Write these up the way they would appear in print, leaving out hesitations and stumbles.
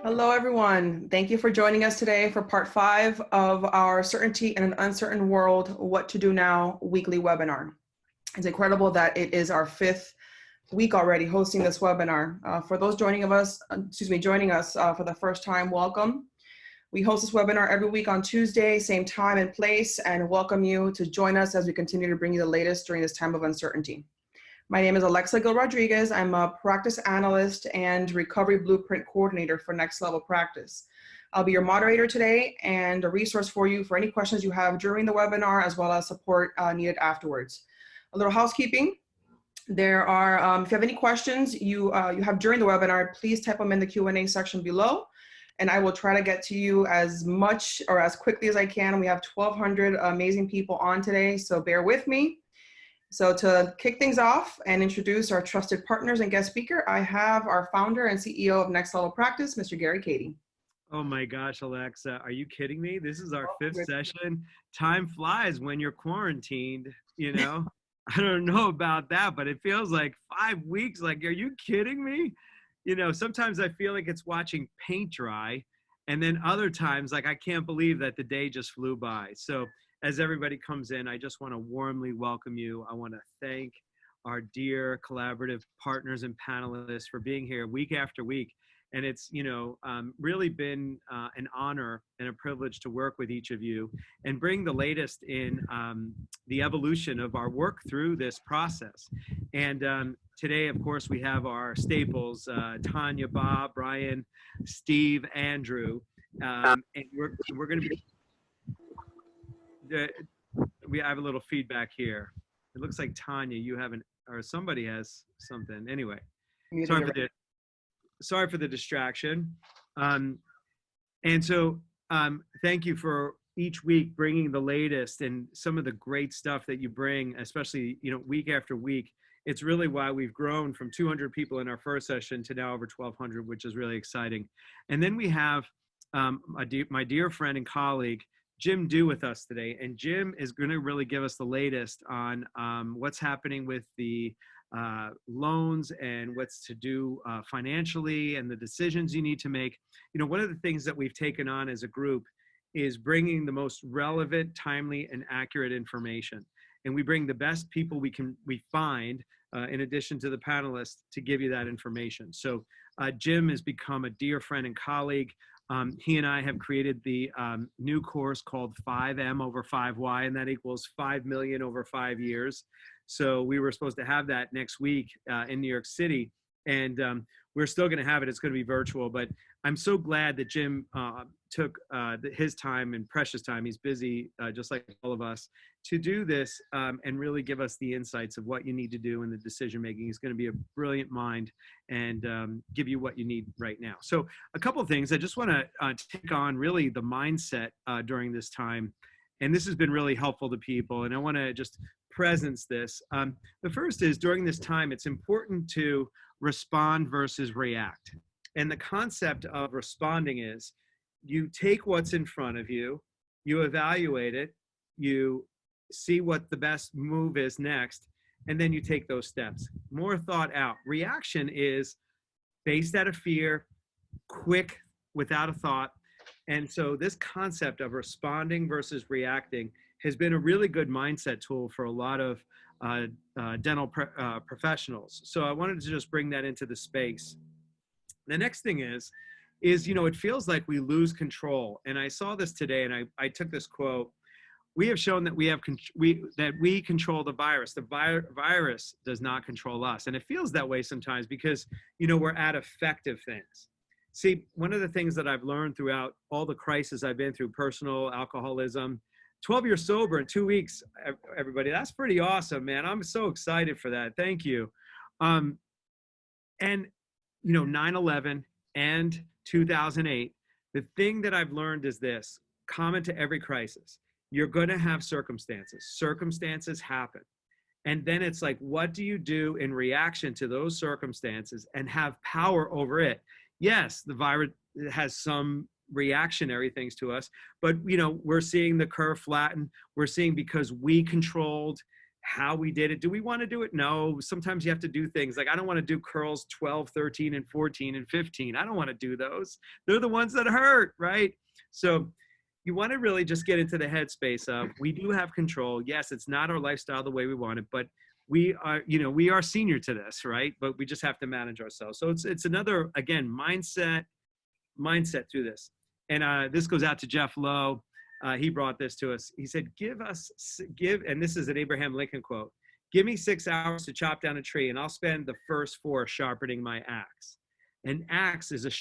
Hello, everyone. Thank you for joining us today for part 5 of our Certainty in an Uncertain World, What to Do Now weekly webinar. It's incredible that it is our 5th week already hosting this webinar. For those joining us for the first time, welcome. We host this webinar every week on Tuesday, same time and place, and welcome you to join us as we continue to bring you the latest during this time of uncertainty. My name is Alexa Gil Rodriguez. I'm a practice analyst and recovery blueprint coordinator for NextLevel Practice. I'll be your moderator today and a resource for you for any questions you have during the webinar, as well as support needed afterwards. A little housekeeping. There are, if you have any questions you have during the webinar, please type them in the Q&A section below, and I will try to get to you as much or as quickly as I can. We have 1,200 amazing people on today, so bear with me. So to kick things off and introduce our trusted partners and guest speaker, I have our founder and CEO of NextLevel Practice, Mr. Gary Kadi. Oh my gosh, Alexa, are you kidding me? This is our 5th session. Time flies when you're quarantined, you know? I don't know about that, but it feels like 5 weeks. Like, are you kidding me? You know, sometimes I feel like it's watching paint dry, and then other times, like, I can't believe that the day just flew by. So as everybody comes in, I just want to warmly welcome you. I want to thank our dear collaborative partners and panelists for being here week after week. And it's, really been an honor and a privilege to work with each of you and bring the latest in the evolution of our work through this process. And today, of course, we have our staples, Tanya, Bob, Brian, Steve, Andrew, and we're going to be... We have a little feedback here. It looks like Tanya, you haven't, or somebody has something. Anyway, sorry for the distraction. And so thank you for each week bringing the latest and some of the great stuff that you bring, especially, week after week. It's really why we've grown from 200 people in our first session to now over 1,200, which is really exciting. And then we have my dear friend and colleague, Jim Dew, with us today, and Jim is going to really give us the latest on what's happening with the loans and what's to do financially and the decisions you need to make. One of the things that we've taken on as a group is bringing the most relevant, timely, and accurate information, and we bring the best people we find in addition to the panelists to give you that information. So Jim has become a dear friend and colleague. He and I have created the new course called 5M over 5Y, and that equals 5 million over 5 years. So we were supposed to have that next week in New York City, and we're still going to have it. It's going to be virtual, but I'm so glad that Jim took his time and precious time. He's busy, just like all of us, to do this and really give us the insights of what you need to do in the decision making. He's going to be a brilliant mind and give you what you need right now. So a couple of things. I just want to take on really the mindset during this time. And this has been really helpful to people. And I want to just presence this. The first is, during this time, it's important to respond versus react. And the concept of responding is, you take what's in front of you, you evaluate it, you see what the best move is next, and then you take those steps. More thought out. Reaction is based out of fear, quick, without a thought. And so this concept of responding versus reacting has been a really good mindset tool for a lot of dental professionals. So I wanted to just bring that into the space. The next thing is, it feels like we lose control. And I saw this today, and I took this quote. We have shown that we control the virus. The virus does not control us. And it feels that way sometimes because, we're at effective things. See, one of the things that I've learned throughout all the crises I've been through, personal alcoholism, 12 years sober in 2 weeks, everybody, that's pretty awesome, man. I'm so excited for that. Thank you. And 9/11 and 2008, the thing that I've learned is this, common to every crisis: you're going to have circumstances. Circumstances happen. And then it's like, what do you do in reaction to those circumstances and have power over it? Yes, the virus has some reactionary things to us, but we're seeing the curve flatten. We're seeing, because we controlled how we did it. Do we want to do it? No. Sometimes you have to do things like, I don't want to do curls 12, 13, and 14, and 15. I don't want to do those. They're the ones that hurt, right? So you want to really just get into the headspace of, we do have control. Yes, it's not our lifestyle the way we want it, but we are, we are senior to this, right? But we just have to manage ourselves. So it's another, again, mindset through this. And this goes out to Jeff Lowe. He brought this to us. He said, and this is an Abraham Lincoln quote, "Give me 6 hours to chop down a tree and I'll spend the first 4 sharpening my axe." An axe is a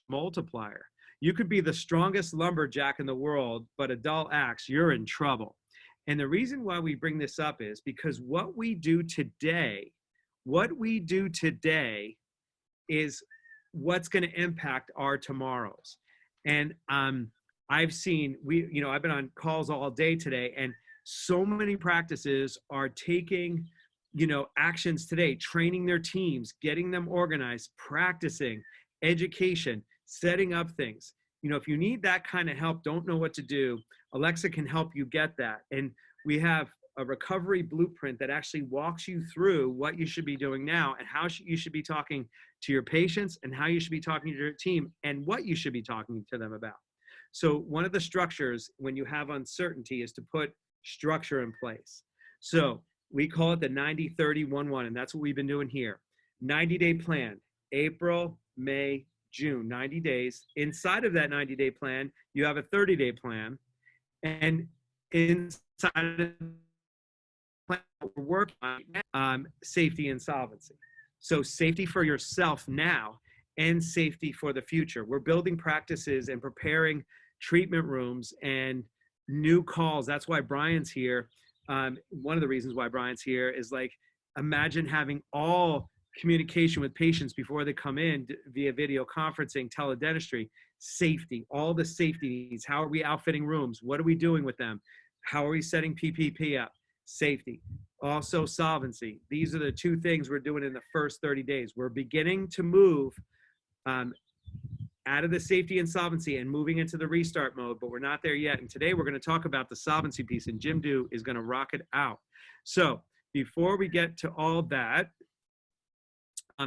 multiplier. You could be the strongest lumberjack in the world, but a dull axe, you're in trouble. And the reason why we bring this up is because what we do today is what's going to impact our tomorrows. And I've seen, I've been on calls all day today, and so many practices are taking, actions today, training their teams, getting them organized, practicing, education, setting up things. If you need that kind of help, don't know what to do, Alexa can help you get that. And we have a recovery blueprint that actually walks you through what you should be doing now and how you should be talking to your patients and how you should be talking to your team and what you should be talking to them about. So one of the structures when you have uncertainty is to put structure in place. So we call it the 90-30-1-1, and that's what we've been doing here. 90-day plan, April, May, June, 90 days. Inside of that 90-day plan, you have a 30-day plan. And inside of the plan, we're working on safety and solvency. So safety for yourself now and safety for the future. We're building practices and preparing treatment rooms and new calls. That's why Brian's here. One of the reasons why Brian's here is, like, imagine having all communication with patients before they come in via video conferencing, teledentistry, safety, all the safety needs. How are we outfitting rooms? What are we doing with them? How are we setting PPP up? Safety. Also solvency. These are the 2 things we're doing in the first 30 days. We're beginning to move out of the safety and solvency and moving into the restart mode, but we're not there yet. And today we're going to talk about the solvency piece, and Jim Du is going to rock it out. So before we get to all that,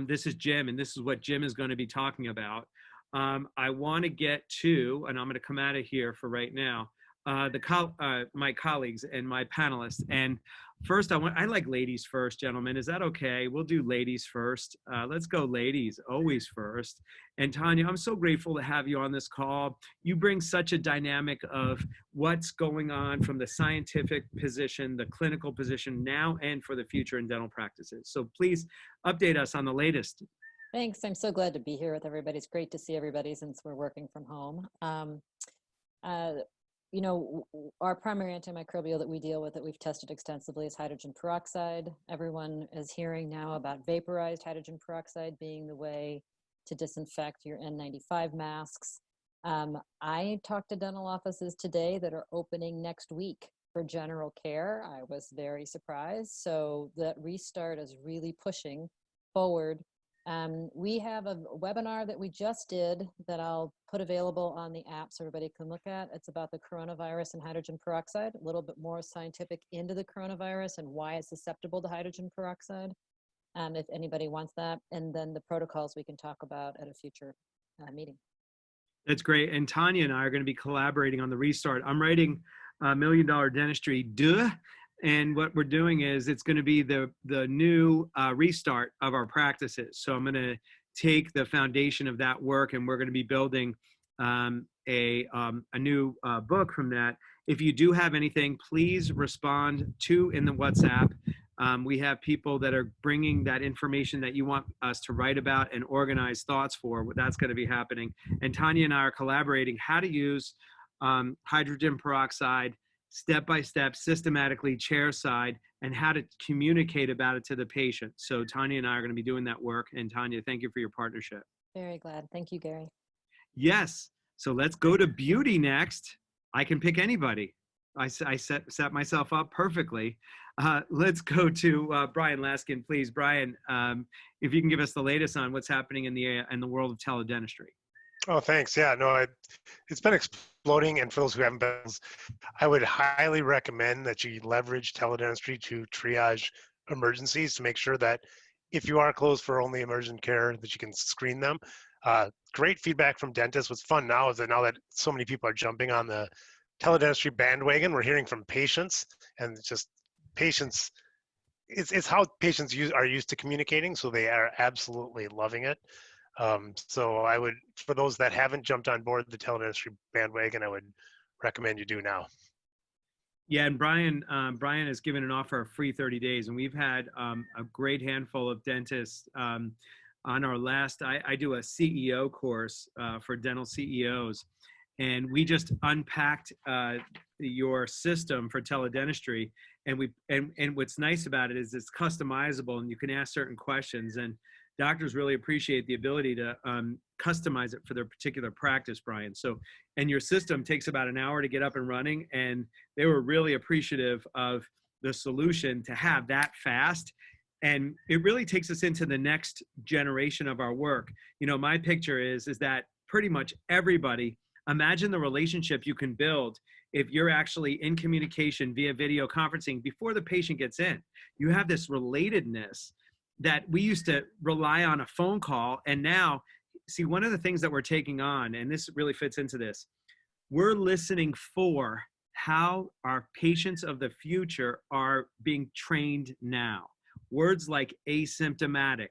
this is Jim, and this is what Jim is going to be talking about. I want to get to, and I'm going to come out of here for right now, my colleagues and my panelists. And first, I like ladies first, gentlemen. Is that okay? We'll do ladies first. Let's go ladies, always first. And Tanya, I'm so grateful to have you on this call. You bring such a dynamic of what's going on from the scientific position, the clinical position now and for the future in dental practices. So please update us on the latest. Thanks. I'm so glad to be here with everybody. It's great to see everybody since we're working from home. Our primary antimicrobial that we deal with, that we've tested extensively, is hydrogen peroxide. Everyone is hearing now about vaporized hydrogen peroxide being the way to disinfect your N95 masks. I talked to dental offices today that are opening next week for general care. I was very surprised. So that restart is really pushing forward. We have a webinar that we just did that I'll put available on the app so everybody can look at. It's about the coronavirus and hydrogen peroxide, a little bit more scientific into the coronavirus and why it's susceptible to hydrogen peroxide, if anybody wants that. And then the protocols we can talk about at a future meeting. That's great. And Tanya and I are going to be collaborating on the restart. I'm writing $1 Million Dentistry, duh. And what we're doing is, it's going to be the new restart of our practices. So I'm going to take the foundation of that work, and we're going to be building a new book from that. If you do have anything, please respond in the WhatsApp. We have people that are bringing that information that you want us to write about and organize thoughts for. That's going to be happening. And Tanya and I are collaborating how to use hydrogen peroxide step-by-step, systematically, chairside, and how to communicate about it to the patient. So Tanya and I are going to be doing that work. And Tanya, thank you for your partnership. Very glad. Thank you, Gary. Yes. So let's go to beauty next. I can pick anybody. I set myself up perfectly. Let's go to Brian Laskin, please. Brian, if you can give us the latest on what's happening in the world of teledentistry. Oh, thanks. Yeah, no, it's been exploding. And for those who haven't been, I would highly recommend that you leverage teledentistry to triage emergencies to make sure that if you are closed for only emergent care, that you can screen them. Great feedback from dentists. What's fun now is that now that so many people are jumping on the teledentistry bandwagon, we're hearing from patients, and just patients. It's how patients are used to communicating, so they are absolutely loving it. So I would, for those that haven't jumped on board the teledentistry bandwagon, I would recommend you do now. Yeah, and Brian has given an offer of free 30 days, and we've had a great handful of dentists on our last. I do a CEO course for dental CEOs, and we just unpacked your system for teledentistry, and what's nice about it is it's customizable, and you can ask certain questions, and doctors really appreciate the ability to customize it for their particular practice, Brian. So, and your system takes about an hour to get up and running, and they were really appreciative of the solution to have that fast. And it really takes us into the next generation of our work. You know, my picture is that pretty much everybody, imagine the relationship you can build if you're actually in communication via video conferencing before the patient gets in. You have this relatedness that we used to rely on a phone call. And now, see, one of the things that we're taking on, and this really fits into this, we're listening for how our patients of the future are being trained now. Words like asymptomatic.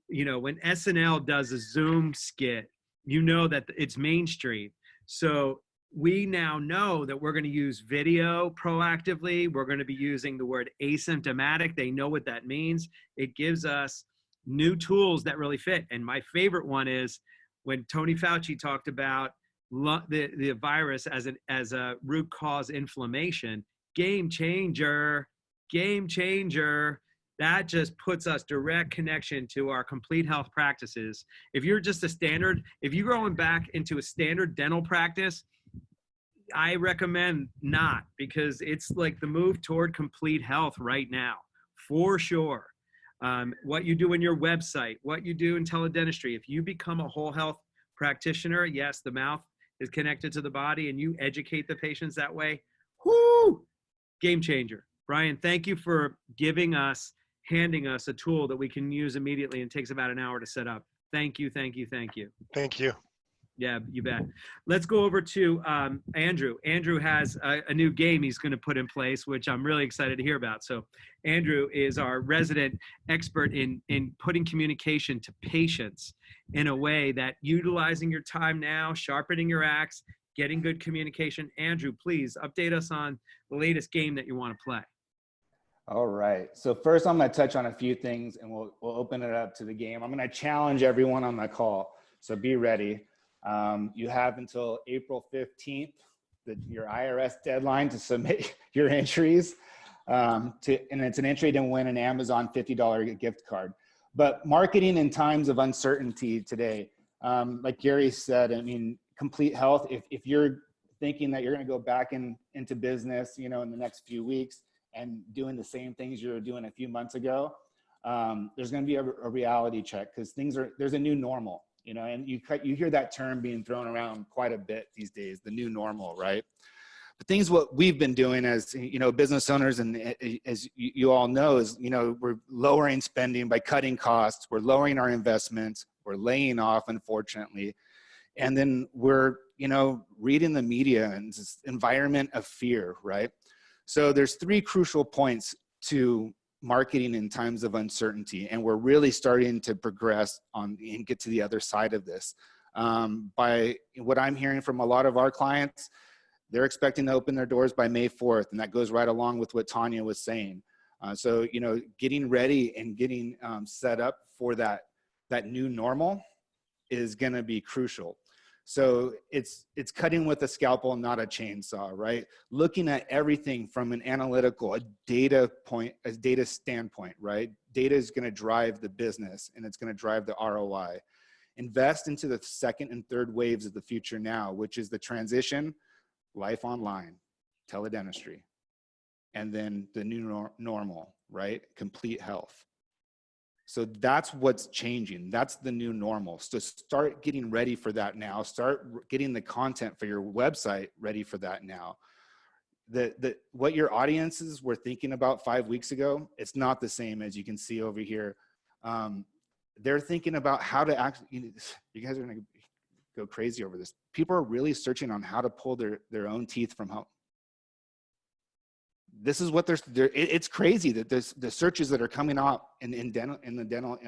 You know, when SNL does a Zoom skit, you know that it's Main Street. So we now know that we're going to use video proactively. We're going to be using the word asymptomatic. They know what that means. It gives us new tools that really fit. And my favorite one is when Tony Fauci talked about the virus as a root cause inflammation. Game changer, game changer. That just puts us direct connection to our complete health practices. If you're just if you're going back into a standard dental practice, I recommend not, because it's like the move toward complete health right now, for sure. What you do in your website, what you do in teledentistry, if you become a whole health practitioner, yes, the mouth is connected to the body and you educate the patients that way, whoo, game changer. Brian, thank you for handing us a tool that we can use immediately and takes about an hour to set up. Thank you, thank you, thank you. Thank you. Yeah, you bet. Let's go over to Andrew. Andrew has a new game he's going to put in place, which I'm really excited to hear about. So Andrew is our resident expert in putting communication to patients in a way that utilizing your time now, sharpening your axe, getting good communication. Andrew, please update us on the latest game that you want to play. All right. So first I'm going to touch on a few things and we'll open it up to the game. I'm going to challenge everyone on the call. So be ready. You have until April 15th, your IRS deadline to submit your entries. And it's an entry to win an Amazon $50 gift card. But marketing in times of uncertainty today, like Gary said, I mean, complete health, if you're thinking that you're going to go back into business, you know, in the next few weeks and doing the same things you were doing a few months ago, there's going to be a reality check, because there's a new normal. You know, and you hear that term being thrown around quite a bit these days, the new normal, right? But what we've been doing as, you know, business owners, and as you all know, is, you know, we're lowering spending by cutting costs, we're lowering our investments, we're laying off, unfortunately. And then we're, you know, reading the media and this environment of fear, right? So there's three crucial points to marketing in times of uncertainty, and we're really starting to progress on and get to the other side of this. By what I'm hearing from a lot of our clients, they're expecting to open their doors by May 4th, and that goes right along with what Tanya was saying. So, you know, getting ready and getting set up for that new normal is going to be crucial. So it's cutting with a scalpel, not a chainsaw, right? Looking at everything from an analytical, a data standpoint, right? Data is going to drive the business and it's going to drive the ROI. Invest into the second and third waves of the future now, which is the transition, life online, teledentistry, and then the new normal, right? Complete health. So that's what's changing. That's the new normal. So start getting ready for that now. Start getting the content for your website ready for that now. What your audiences were thinking about 5 weeks ago, it's not the same, as you can see over here. They're thinking about how to actually, you guys are gonna go crazy over this. People are really searching on how to pull their own teeth from home. This is what it's crazy that the searches that are coming out in the dental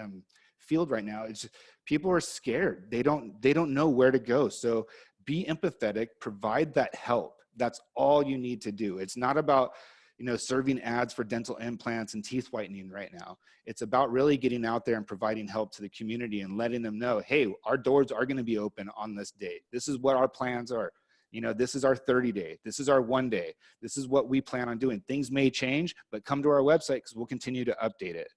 field right now. It's just, people are scared. They don't know where to go. So be empathetic, provide that help. That's all you need to do. It's not about, serving ads for dental implants and teeth whitening right now. It's about really getting out there and providing help to the community and letting them know, hey, our doors are going to be open on this date. This is what our plans are. This is our 30-day. This is our 1 day. This is what we plan on doing. Things may change, but come to our website because we'll continue to update it.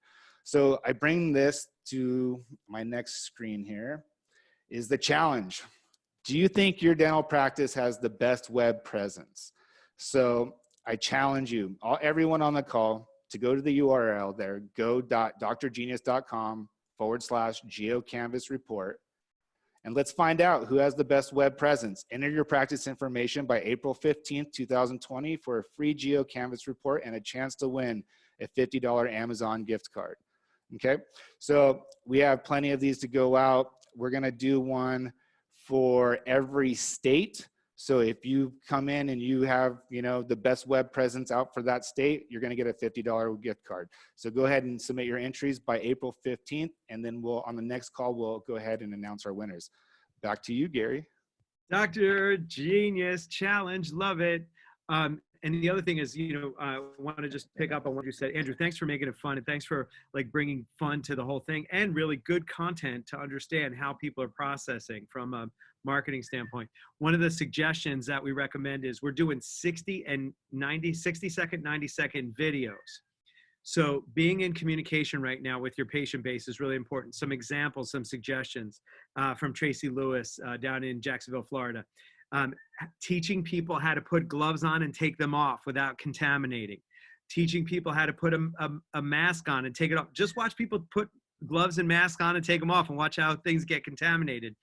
So I bring this to my next screen here, is the challenge. Do you think your dental practice has the best web presence? So I challenge you, everyone on the call, to go to the URL there, go.drgenius.com/geocanvas report. And let's find out who has the best web presence. Enter your practice information by April 15th, 2020 for a free GeoCanvas report and a chance to win a $50 Amazon gift card. Okay, so we have plenty of these to go out. We're gonna do one for every state. So if you come in and you have, the best web presence out for that state, you're gonna get a $50 gift card. So go ahead and submit your entries by April 15th, and then on the next call, we'll go ahead and announce our winners. Back to you, Gary. Dr. Genius Challenge, love it. And the other thing is, I want to just pick up on what you said. Andrew, thanks for making it fun, and thanks for bringing fun to the whole thing, and really good content to understand how people are processing from a marketing standpoint. One of the suggestions that we recommend is we're doing 60-second, 90-second videos. So being in communication right now with your patient base is really important. Some examples, some suggestions from Tracy Lewis down in Jacksonville, Florida. Teaching people how to put gloves on and take them off without contaminating. Teaching people how to put a mask on and take it off. Just watch people put gloves and masks on and take them off and watch how things get contaminated.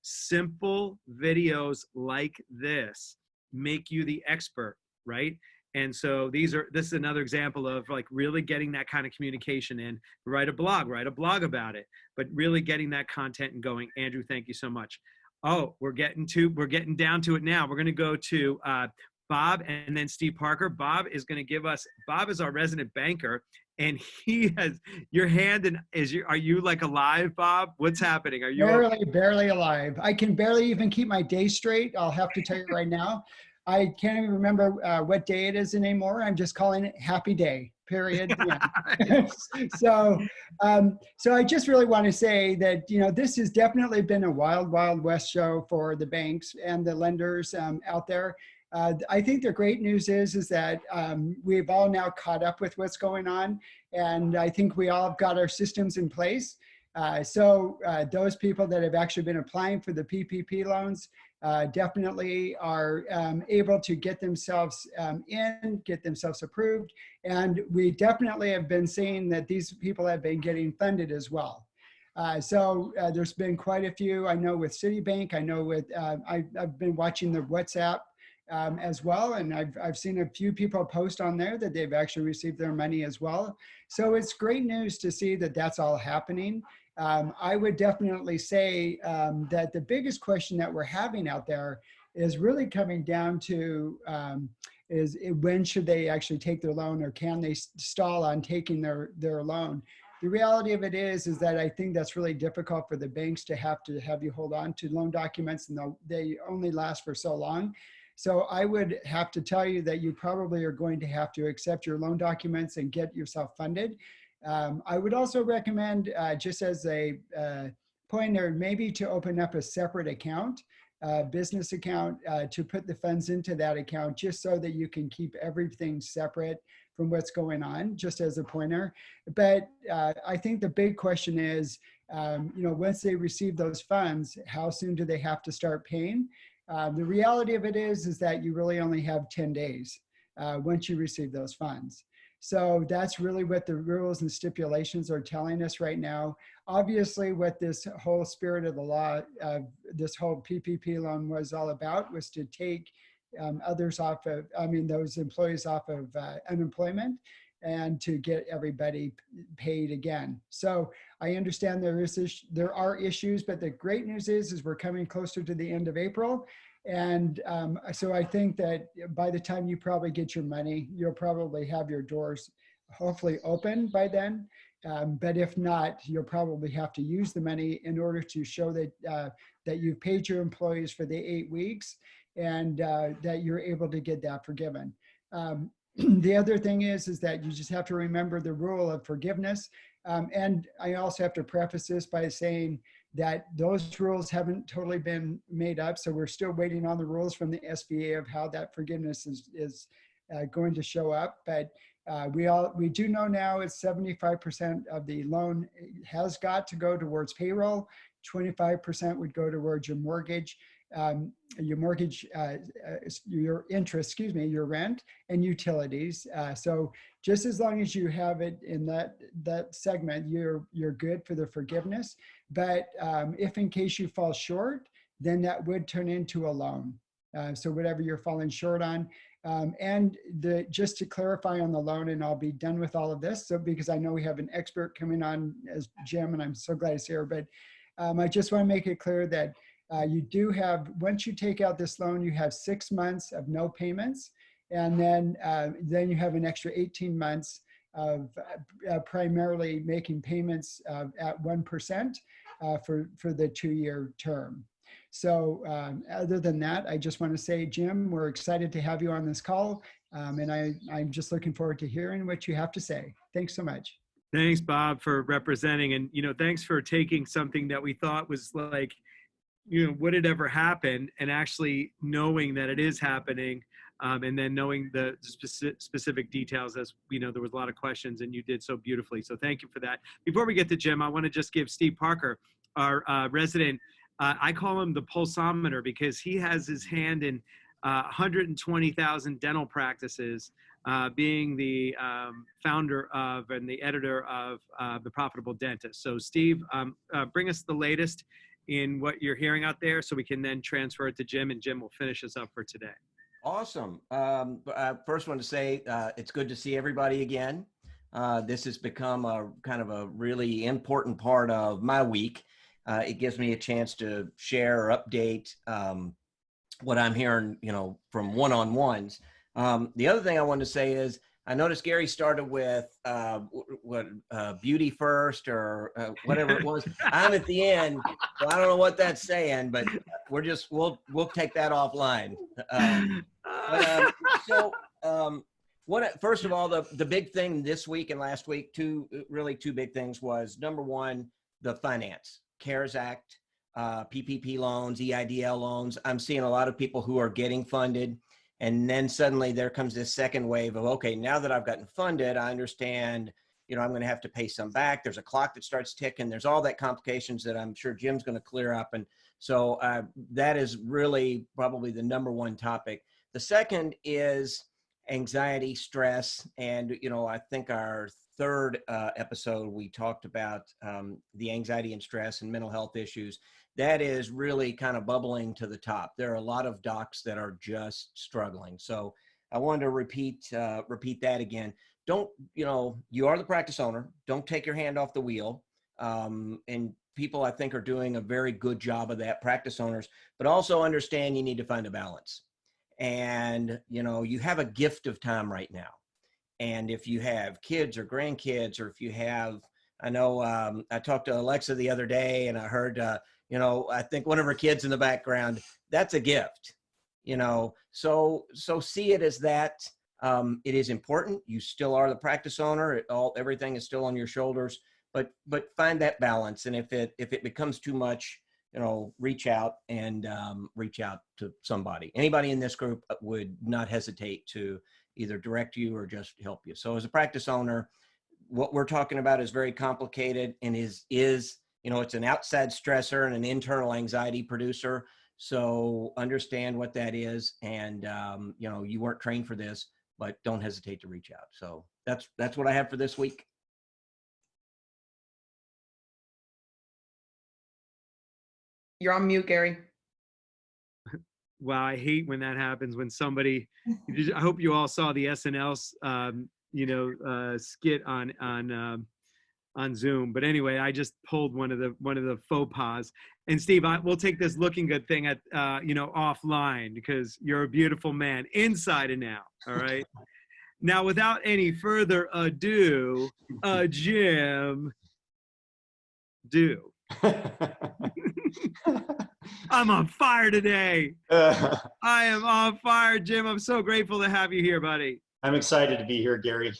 Simple videos like this make you the expert, right? And so this is another example of really getting that kind of communication in. Write a blog about it, but really getting that content and going. Andrew, thank you so much. Oh, we're getting down to it now. We're going to go to Bob and then Steve Parker. Bob is our resident banker, and he has your hand. And are you alive, Bob? What's happening? Are you barely alive? I can barely even keep my day straight. I'll have to tell you right now. I can't even remember what day it is anymore. I'm just calling it happy day, period. Yeah. So I just really want to say that, this has definitely been a wild, wild west show for the banks and the lenders out there. I think the great news is that we've all now caught up with what's going on. And I think we all have got our systems in place. So those people that have actually been applying for the PPP loans definitely are able to get themselves get themselves approved. And we definitely have been seeing that these people have been getting funded as well. So there's been quite a few. I know with CitiBank, I know with, I've been watching the WhatsApp as well. And I've seen a few people post on there that they've actually received their money as well. So it's great news to see that that's all happening. I would definitely say that the biggest question that we're having out there is really coming down to is when should they actually take their loan, or can they stall on taking their loan? The reality of it is that I think that's really difficult for the banks to have you hold on to loan documents, and they only last for so long. So I would have to tell you that you probably are going to have to accept your loan documents and get yourself funded. I would also recommend, just as a pointer, maybe to open up a separate account, business account, to put the funds into that account, just so that you can keep everything separate from what's going on, just as a pointer. But I think the big question is, once they receive those funds, how soon do they have to start paying? The reality of it is that you really only have 10 days once you receive those funds. So that's really what the rules and stipulations are telling us right now. Obviously, what this whole spirit of the law, this whole PPP loan was all about was to take others off of, those employees off of unemployment and to get everybody paid again. So I understand there are issues, but the great news is we're coming closer to the end of April. And so I think that by the time you probably get your money, you'll probably have your doors hopefully open by then. But if not, you'll probably have to use the money in order to show that that you've paid your employees for the 8 weeks and that you're able to get that forgiven. The other thing is that you just have to remember the rule of forgiveness. And I also have to preface this by saying that those rules haven't totally been made up. So we're still waiting on the rules from the SBA of how that forgiveness is going to show up. But we do know now it's 75% of the loan has got to go towards payroll. 25% would go towards your mortgage, your interest, your rent and utilities. So just as long as you have it in that segment, you're good for the forgiveness. But if in case you fall short, then that would turn into a loan. So whatever you're falling short on. And just to clarify on the loan, and I'll be done with all of this. So because I know we have an expert coming on as Jim, and I'm so glad he's here, but I just want to make it clear that you do have, once you take out this loan, you have 6 months of no payments. And then you have an extra 18 months of primarily making payments at 1% for the 2-year term. So other than that, I just want to say, Jim, we're excited to have you on this call. And I'm just looking forward to hearing what you have to say. Thanks so much. Thanks, Bob, for representing. And, thanks for taking something that we thought was like, would it ever happen? And actually knowing that it is happening. And then knowing the specific details, as we know, there was a lot of questions and you did so beautifully. So thank you for that. Before we get to Jim, I want to just give Steve Parker, our resident, I call him the pulsometer because he has his hand in 120,000 dental practices, being the founder of and the editor of The Profitable Dentist. So Steve, bring us the latest in what you're hearing out there so we can then transfer it to Jim, and Jim will finish us up for today. Awesome. First want to say it's good to see everybody again. This has become a kind of a really important part of my week. It gives me a chance to share or update what I'm hearing, from one-on-ones. The other thing I wanted to say is I noticed Gary started with beauty first or whatever it was. I'm at the end, so I don't know what that's saying, but we'll take that offline. First of all, the big thing this week and last week, two big things was, number one, the finance, CARES Act, PPP loans, EIDL loans. I'm seeing a lot of people who are getting funded. And then suddenly there comes this second wave of, okay, now that I've gotten funded, I understand, I'm going to have to pay some back. There's a clock that starts ticking. There's all that complications that I'm sure Jim's going to clear up. And so that is really probably the number one topic. The second is anxiety, stress. And, I think our third episode, we talked about the anxiety and stress and mental health issues. That is really kind of bubbling to the top. There are a lot of docs that are just struggling. So I wanted to repeat that again. Don't, you are the practice owner. Don't take your hand off the wheel. And people, I think, are doing a very good job of that, practice owners, but also understand you need to find a balance. And, you have a gift of time right now. And if you have kids or grandkids, or if you have, I know I talked to Alexa the other day and I heard, I think one of her kids in the background, that's a gift, so see it as that. It is important. You still are the practice owner. Everything is still on your shoulders, but find that balance. And if it becomes too much, reach out to somebody. Anybody in this group would not hesitate to either direct you or just help you. So as a practice owner, what we're talking about is very complicated and is it's an outside stressor and an internal anxiety producer. So understand what that is. And, you weren't trained for this, but don't hesitate to reach out. So that's what I have for this week. You're on mute, Gary. Wow, I hate when that happens, when somebody, I hope you all saw the SNL, skit on Zoom. But anyway, I just pulled one of the faux pas. And Steve, we'll take this looking good thing at, offline, because you're a beautiful man inside and out. All right. Now, without any further ado, Jim, do. I'm on fire today. I am on fire, Jim. I'm so grateful to have you here, buddy. I'm excited to be here, Gary.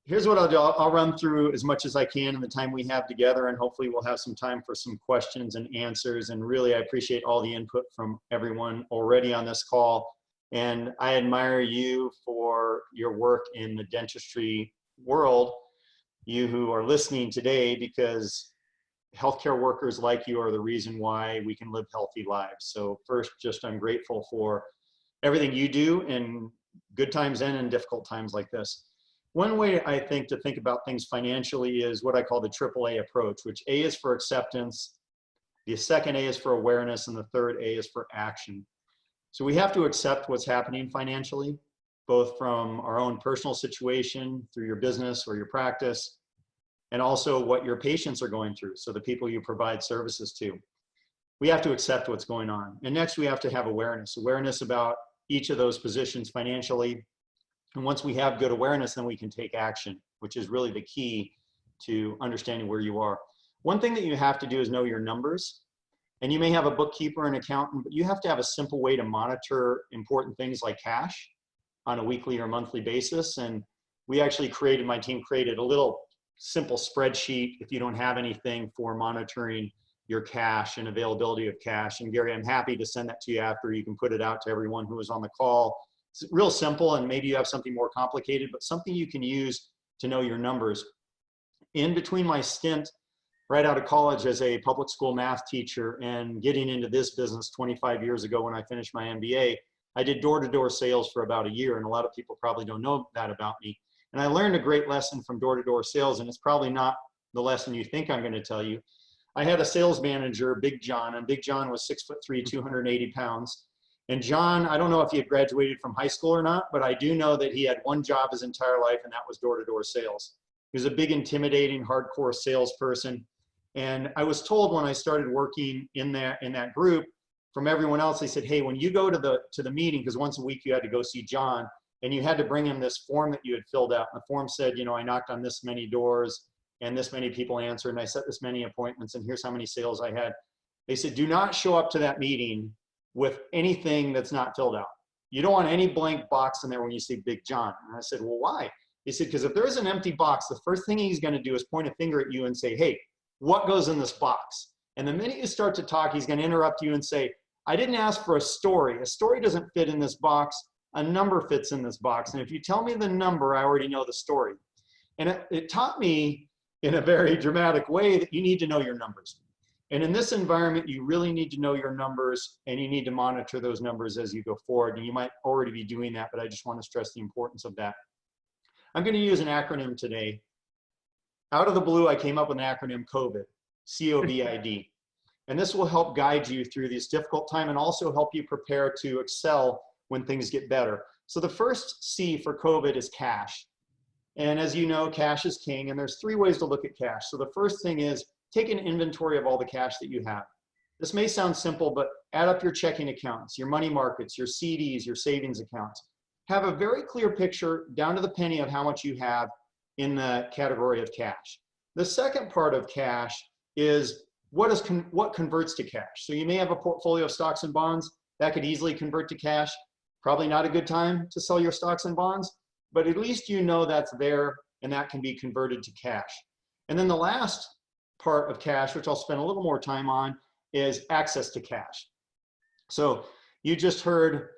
Here's what I'll do. I'll run through as much as I can in the time we have together, and hopefully we'll have some time for some questions and answers. And really, I appreciate all the input from everyone already on this call. And I admire you for your work in the dentistry world, you who are listening today, because healthcare workers like you are the reason why we can live healthy lives. So first, just I'm grateful for everything you do in good times and in difficult times like this. One way I think to think about things financially is what I call the AAA approach, which A is for acceptance, the second A is for awareness, and the third A is for action. So we have to accept what's happening financially, both from our own personal situation, through your business or your practice, and also what your patients are going through, so the people you provide services to. We have to accept what's going on. And next, we have to have awareness about each of those positions financially. And once we have good awareness, then we can take action, which is really the key to understanding where you are. One thing that you have to do is know your numbers. And you may have a bookkeeper and accountant, but you have to have a simple way to monitor important things like cash on a weekly or monthly basis. And we actually my team created a little simple spreadsheet if you don't have anything for monitoring your cash and availability of cash. And Gary, I'm happy to send that to you after. You can put it out to everyone who is on the call. It's real simple, and maybe you have something more complicated, but something you can use to know your numbers. In between my stint right out of college as a public school math teacher and getting into this business 25 years ago when I finished my MBA, I did door-to-door sales for about a year, and a lot of people probably don't know that about me. And I learned a great lesson from door-to-door sales, and it's probably not the lesson you think I'm going to tell you. I had a sales manager, Big John, and Big John was 6'3", 280 pounds. And John, I don't know if he had graduated from high school or not, but I do know that he had one job his entire life, and that was door-to-door sales. He was a big, intimidating, hardcore salesperson. And I was told when I started working in that group from everyone else, they said, hey, when you go to the meeting, because once a week you had to go see John, and you had to bring him this form that you had filled out. And the form said, I knocked on this many doors, and this many people answered, and I set this many appointments, and here's how many sales I had. They said, do not show up to that meeting with anything that's not filled out. You don't want any blank box in there when you see Big John. And I said, well, why? He said, because if there's an empty box, the first thing he's going to do is point a finger at you and say, hey, what goes in this box? And the minute you start to talk, he's going to interrupt you and say, I didn't ask for a story. A story doesn't fit in this box. A number fits in this box. And if you tell me the number, I already know the story. And it taught me in a very dramatic way that you need to know your numbers. And in this environment, you really need to know your numbers, and you need to monitor those numbers as you go forward. And you might already be doing that, but I just want to stress the importance of that. I'm going to use an acronym today. Out of the blue, I came up with an acronym COVID, COVID. And this will help guide you through this difficult time and also help you prepare to excel when things get better. So the first C for COVID is cash. And as you know, cash is king, and there's 3 ways to look at cash. So the first thing is take an inventory of all the cash that you have. This may sound simple, but add up your checking accounts, your money markets, your CDs, your savings accounts. Have a very clear picture down to the penny of how much you have in the category of cash. The second part of cash is what converts to cash. So you may have a portfolio of stocks and bonds that could easily convert to cash. Probably not a good time to sell your stocks and bonds, but at least you know that's there and that can be converted to cash. And then the last part of cash, which I'll spend a little more time on, is access to cash. So you just heard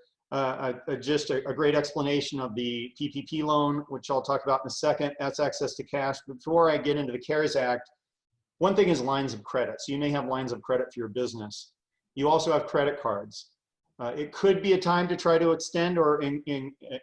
just a great explanation of the PPP loan, which I'll talk about in a second. That's access to cash. Before I get into the CARES Act, one thing is lines of credit. So you may have lines of credit for your business. You also have credit cards. It could be a time to try to extend or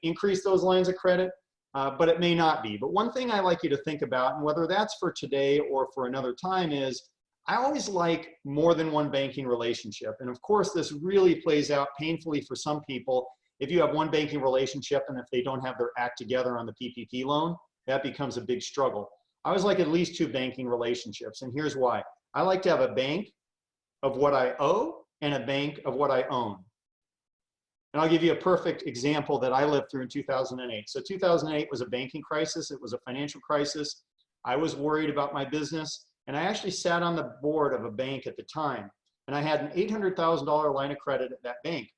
increase those lines of credit, but it may not be. But one thing I like you to think about, and whether that's for today or for another time, is I always like more than one banking relationship. And of course, this really plays out painfully for some people. If you have one banking relationship and if they don't have their act together on the PPP loan, that becomes a big struggle. I always like at least 2 banking relationships, and here's why. I like to have a bank of what I owe and a bank of what I own. And I'll give you a perfect example that I lived through in 2008. So 2008 was a banking crisis. It was a financial crisis. I was worried about my business, and I actually sat on the board of a bank at the time, and I had an $800,000 line of credit at that bank.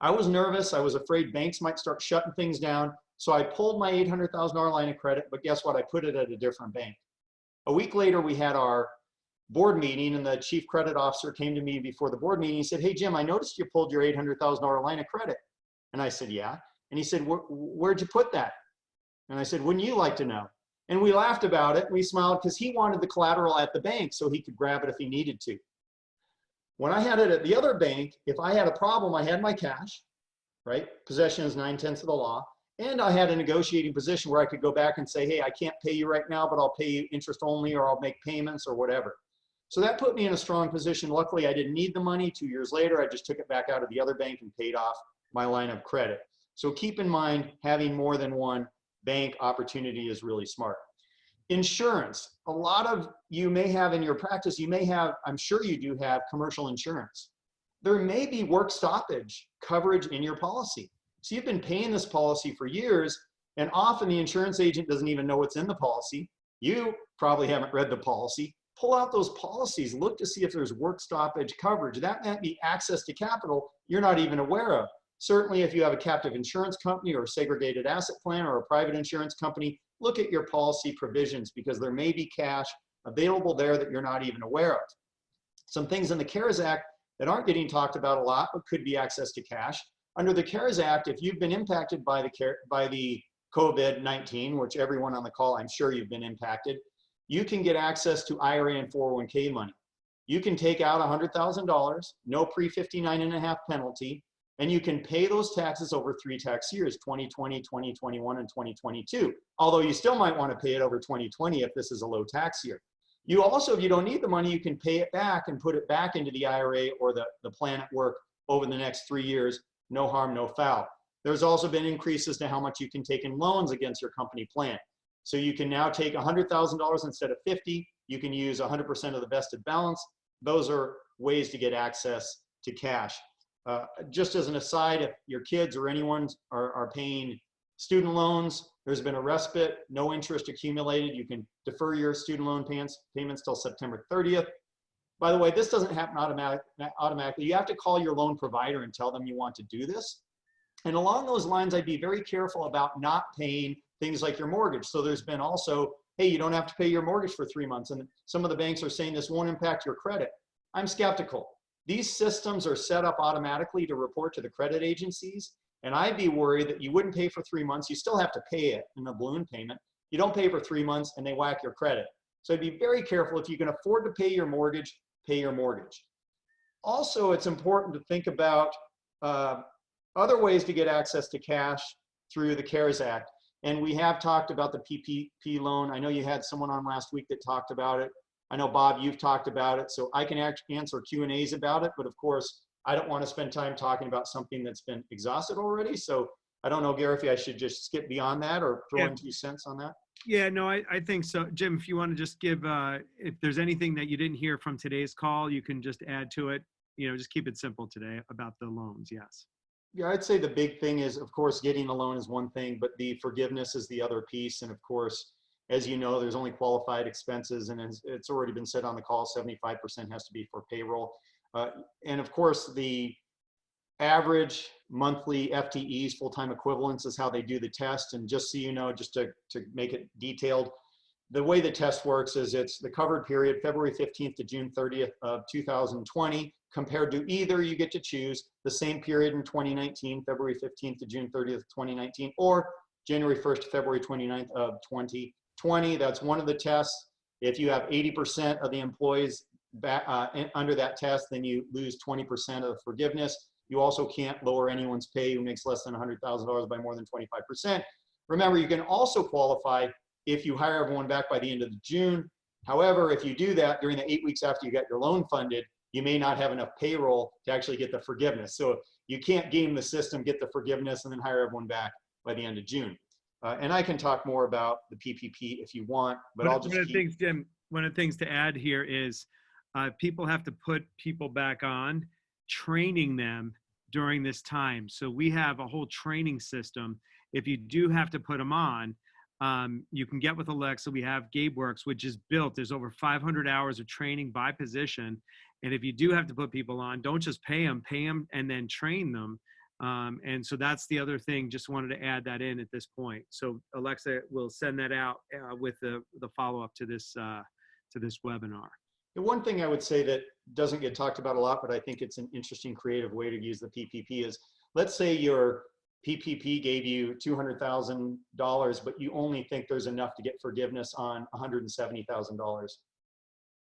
I was nervous. I was afraid banks might start shutting things down. So I pulled my $800,000 line of credit, but guess what? I put it at a different bank. A week later, we had our board meeting, and the chief credit officer came to me before the board meeting. He said, "Hey, Jim, I noticed you pulled your $800,000 line of credit." And I said, "Yeah." And he said, "Where'd you put that?" And I said, "Wouldn't you like to know?" And we laughed about it. We smiled because he wanted the collateral at the bank so he could grab it if he needed to. When I had it at the other bank, if I had a problem, I had my cash, right? Possession is 9/10 of the law. And I had a negotiating position where I could go back and say, "Hey, I can't pay you right now, but I'll pay you interest only, or I'll make payments or whatever." So that put me in a strong position. Luckily, I didn't need the money. 2 years later, I just took it back out of the other bank and paid off my line of credit. So keep in mind, having more than one bank opportunity is really smart. Insurance. A lot of you may have in your practice, you may have, I'm sure you do have commercial insurance. There may be work stoppage coverage in your policy. So you've been paying this policy for years, and often the insurance agent doesn't even know what's in the policy. You probably haven't read the policy. Pull out those policies, look to see if there's work stoppage coverage. That might be access to capital you're not even aware of. Certainly if you have a captive insurance company or a segregated asset plan or a private insurance company, look at your policy provisions because there may be cash available there that you're not even aware of. Some things in the CARES Act that aren't getting talked about a lot, but could be access to cash. Under the CARES Act, if you've been impacted by the COVID-19, which everyone on the call, I'm sure you've been impacted, you can get access to IRA and 401k money. You can take out $100,000, no pre-59.5 penalty, and you can pay those taxes over 3 tax years, 2020, 2021, and 2022. Although you still might want to pay it over 2020 if this is a low tax year. You also, if you don't need the money, you can pay it back and put it back into the IRA or the plan at work over the next 3 years. No harm, no foul. There's also been increases to how much you can take in loans against your company plan. So you can now take $100,000 instead of 50. You can use 100% of the vested balance. Those are ways to get access to cash. Just as an aside, if your kids or anyone are paying student loans, there's been a respite, no interest accumulated. You can defer your student loan payments till September 30th. By the way, this doesn't happen automatically. You have to call your loan provider and tell them you want to do this. And along those lines, I'd be very careful about not paying things like your mortgage. So there's been also, hey, you don't have to pay your mortgage for 3 months. And some of the banks are saying this won't impact your credit. I'm skeptical. These systems are set up automatically to report to the credit agencies. And I'd be worried that you wouldn't pay for 3 months. You still have to pay it in a balloon payment. You don't pay for 3 months and they whack your credit. So I'd be very careful. If you can afford to pay your mortgage, pay your mortgage. Also, it's important to think about other ways to get access to cash through the CARES Act. And we have talked about the PPP loan. I know you had someone on last week that talked about it. I know, Bob, you've talked about it. So I can answer Q&As about it. But of course, I don't want to spend time talking about something that's been exhausted already. So I don't know, Gary, if I should just skip beyond that or throw in 2 cents on that. Yeah, no, I think so. Jim, if you want to just give, if there's anything that you didn't hear from today's call, you can just add to it. You know, just keep it simple today about the loans. Yes. Yeah, I'd say the big thing is, of course, getting a loan is one thing, but the forgiveness is the other piece. And of course, as you know, there's only qualified expenses, and it's already been said on the call, 75% has to be for payroll. And of course, the average monthly FTEs, full-time equivalents, is how they do the test. And just so you know, just to make it detailed, the way the test works is it's the covered period, February 15th to June 30th of 2020, compared to either you get to choose the same period in 2019, February 15th to June 30th, 2019, or January 1st to February 29th of 2020. That's one of the tests. If you have 80% of the employees back, under that test, then you lose 20% of the forgiveness. You also can't lower anyone's pay who makes less than $100,000 by more than 25%. Remember, you can also qualify if you hire everyone back by the end of June. However, if you do that during the 8 weeks after you got your loan funded, you may not have enough payroll to actually get the forgiveness. So you can't game the system, get the forgiveness, and then hire everyone back by the end of June. And I can talk more about the PPP if you want, but I'll just one of the things, Jim, one of the things to add here is people have to put people back on, training them during this time. So we have a whole training system. If you do have to put them on, you can get with Alexa. We have GabeWorks, which is built. There's over 500 hours of training by position. And if you do have to put people on, don't just pay them and then train them. And so that's the other thing. Just wanted to add that in at this point. So Alexa will send that out with the follow-up to this webinar. The one thing I would say that doesn't get talked about a lot, but I think it's an interesting creative way to use the PPP is, let's say your PPP gave you $200,000, but you only think there's enough to get forgiveness on $170,000.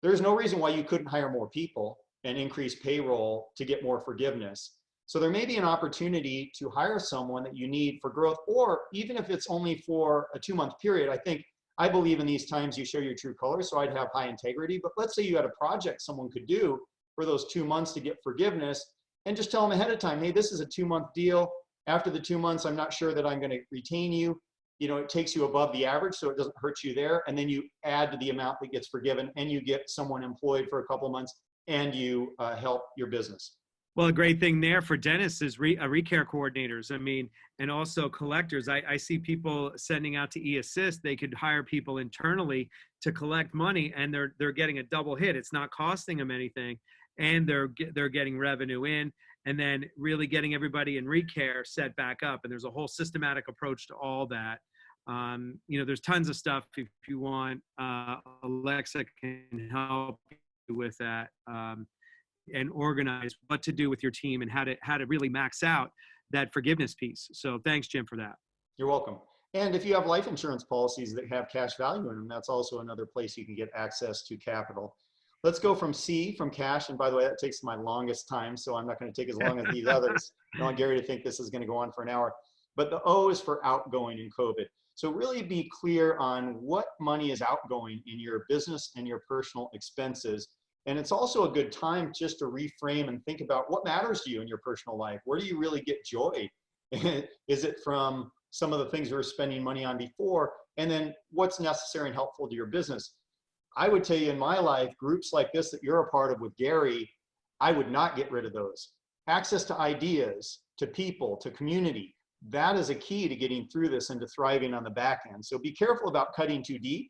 There's no reason why you couldn't hire more people and increase payroll to get more forgiveness. So there may be an opportunity to hire someone that you need for growth, or even if it's only for a 2-month period. I believe in these times you show your true colors, so I'd have high integrity. But let's say you had a project someone could do for those 2 months to get forgiveness, and just tell them ahead of time, hey, this is a 2-month deal. After the 2 months, I'm not sure that I'm going to retain you. You know, it takes you above the average, so it doesn't hurt you there. And then you add to the amount that gets forgiven, and you get someone employed for a couple of months, and you help your business. Well, a great thing there for dentists is recare coordinators. I mean, and also collectors. I see people sending out to eAssist. They could hire people internally to collect money, and they're getting a double hit. It's not costing them anything, and they're getting revenue in, and then really getting everybody in recare set back up. And there's a whole systematic approach to all that. You know, there's tons of stuff if you want. Alexa can help you with that. And organize what to do with your team and how to really max out that forgiveness piece. So thanks, Jim, for that. You're welcome. And if you have life insurance policies that have cash value in them, that's also another place you can get access to capital. Let's go from C, from cash. And by the way, that takes my longest time, so I'm not going to take as long as these others. I don't want Gary to think this is going to go on for an hour. But the O is for outgoing in COVID. So really be clear on what money is outgoing in your business and your personal expenses. And it's also a good time just to reframe and think about what matters to you in your personal life. Where do you really get joy? Is it from some of the things you were spending money on before? And then what's necessary and helpful to your business? I would tell you in my life, groups like this that you're a part of with Gary, I would not get rid of those. Access to ideas, to people, to community, that is a key to getting through this and to thriving on the back end. So be careful about cutting too deep.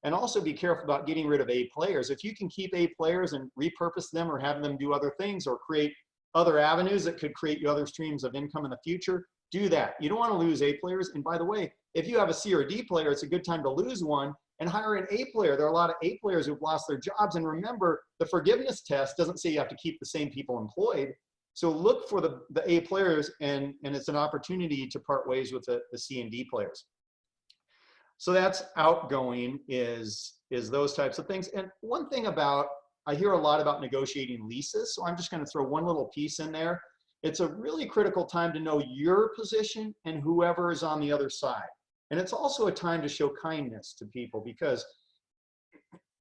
And also be careful about getting rid of A players. If you can keep A players and repurpose them or have them do other things or create other avenues that could create you other streams of income in the future, do that. You don't want to lose A players. And by the way, if you have a C or a D player, it's a good time to lose one and hire an A player. There are a lot of A players who've lost their jobs. And remember, the forgiveness test doesn't say you have to keep the same people employed. So look for the A players, and it's an opportunity to part ways with the C and D players. So that's outgoing is those types of things. And one thing I hear a lot about negotiating leases. So I'm just going to throw one little piece in there. It's a really critical time to know your position and whoever is on the other side. And it's also a time to show kindness to people, because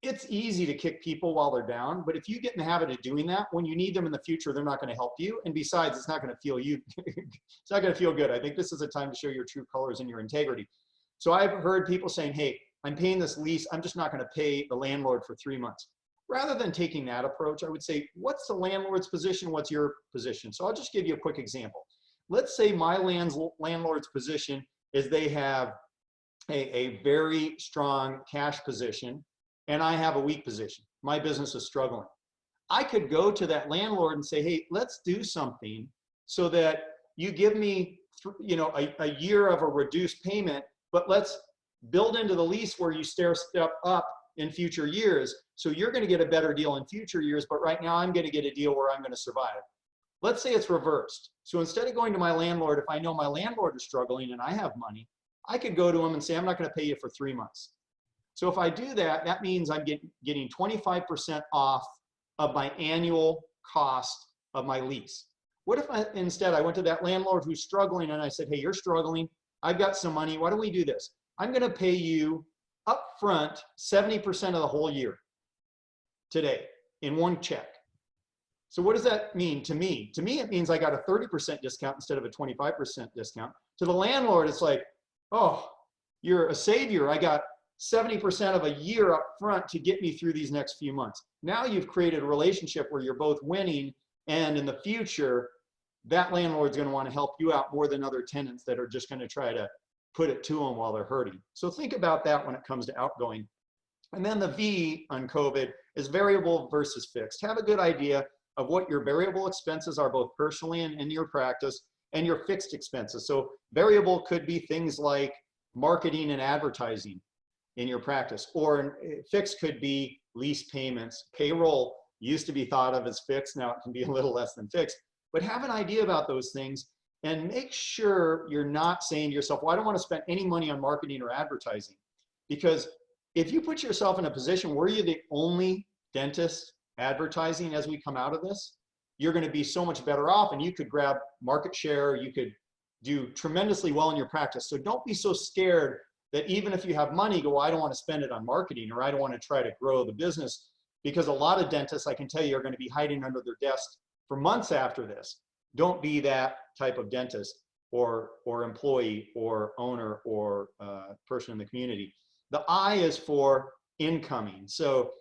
it's easy to kick people while they're down. But if you get in the habit of doing that, when you need them in the future, they're not going to help you. And besides, it's not going to feel it's not going to feel good. I think this is a time to show your true colors and your integrity. So I've heard people saying, hey, I'm paying this lease, I'm just not going to pay the landlord for 3 months. Rather than taking that approach, I would say, what's the landlord's position? What's your position? So I'll just give you a quick example. Let's say my landlord's position is they have a very strong cash position and I have a weak position. My business is struggling. I could go to that landlord and say, hey, let's do something so that you give me a year of a reduced payment, but let's build into the lease where you step up in future years. So you're going to get a better deal in future years, but right now I'm going to get a deal where I'm going to survive. Let's say it's reversed. So instead of going to my landlord, if I know my landlord is struggling and I have money, I could go to him and say, I'm not going to pay you for 3 months. So if I do that, that means I'm getting 25% off of my annual cost of my lease. What if instead I went to that landlord who's struggling and I said, hey, you're struggling. I've got some money. Why don't we do this? I'm going to pay you upfront 70% of the whole year today in one check. So what does that mean to me? To me, it means I got a 30% discount instead of a 25% discount. To the landlord, it's like, oh, you're a savior. I got 70% of a year up front to get me through these next few months. Now you've created a relationship where you're both winning, and in the future, that landlord's going to want to help you out more than other tenants that are just going to try to put it to them while they're hurting. So think about that when it comes to outgoing. And then the V on COVID is variable versus fixed. Have a good idea of what your variable expenses are, both personally and in your practice, and your fixed expenses. So variable could be things like marketing and advertising in your practice, or fixed could be lease payments. Payroll used to be thought of as fixed, now it can be a little less than fixed. But have an idea about those things and make sure you're not saying to yourself, well, I don't want to spend any money on marketing or advertising. Because if you put yourself in a position where you're the only dentist advertising as we come out of this, you're going to be so much better off, and you could grab market share, you could do tremendously well in your practice. So don't be so scared that even if you have money, go, well, I don't want to spend it on marketing, or I don't want to try to grow the business, because a lot of dentists, I can tell you, are going to be hiding under their desks for months after this. Don't be that type of dentist or employee or owner or person in the community. The I is for incoming. So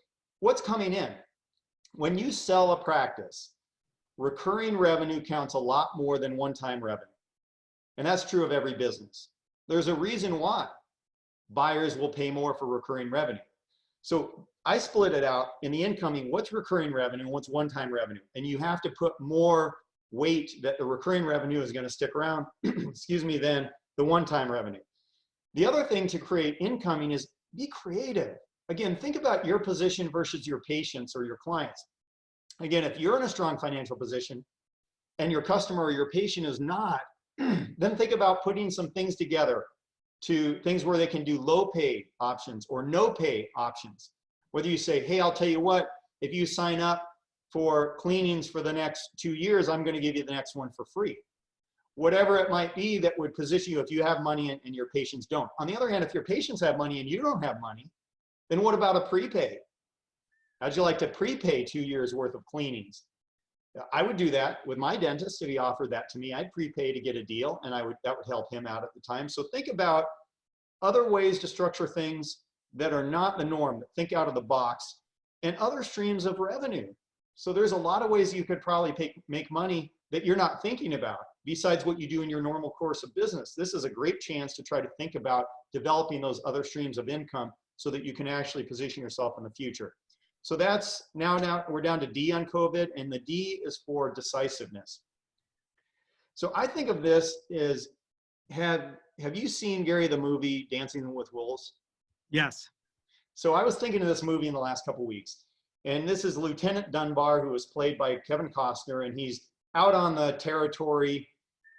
what's coming in? When you sell a practice, recurring revenue counts a lot more than one-time revenue. And that's true of every business. There's a reason why buyers will pay more for recurring revenue. So I split it out in the incoming, what's recurring revenue and what's one-time revenue. And you have to put more weight that the recurring revenue is going to stick around, excuse me, than the one-time revenue. The other thing to create incoming is be creative. Again, think about your position versus your patients or your clients. Again, if you're in a strong financial position and your customer or your patient is not, then think about putting some things together to things where they can do low pay options or no pay options. Whether you say, hey, I'll tell you what, if you sign up for cleanings for the next 2 years, I'm going to give you the next one for free. Whatever it might be that would position you if you have money and your patients don't. On the other hand, if your patients have money and you don't have money, then what about a prepay? How'd you like to prepay 2 years worth of cleanings? I would do that with my dentist if he offered that to me. I'd prepay to get a deal, and that would help him out at the time. So think about other ways to structure things that are not the norm, that think out of the box, and other streams of revenue. So there's a lot of ways you could probably make money that you're not thinking about besides what you do in your normal course of business. This is a great chance to try to think about developing those other streams of income so that you can actually position yourself in the future. So that's now we're down to D on COVID, and the D is for decisiveness. So I think of this as, have you seen, Gary, the movie Dancing with Wolves? Yes. So I was thinking of this movie in the last couple of weeks, and this is Lieutenant Dunbar, who was played by Kevin Costner, and he's out on the territory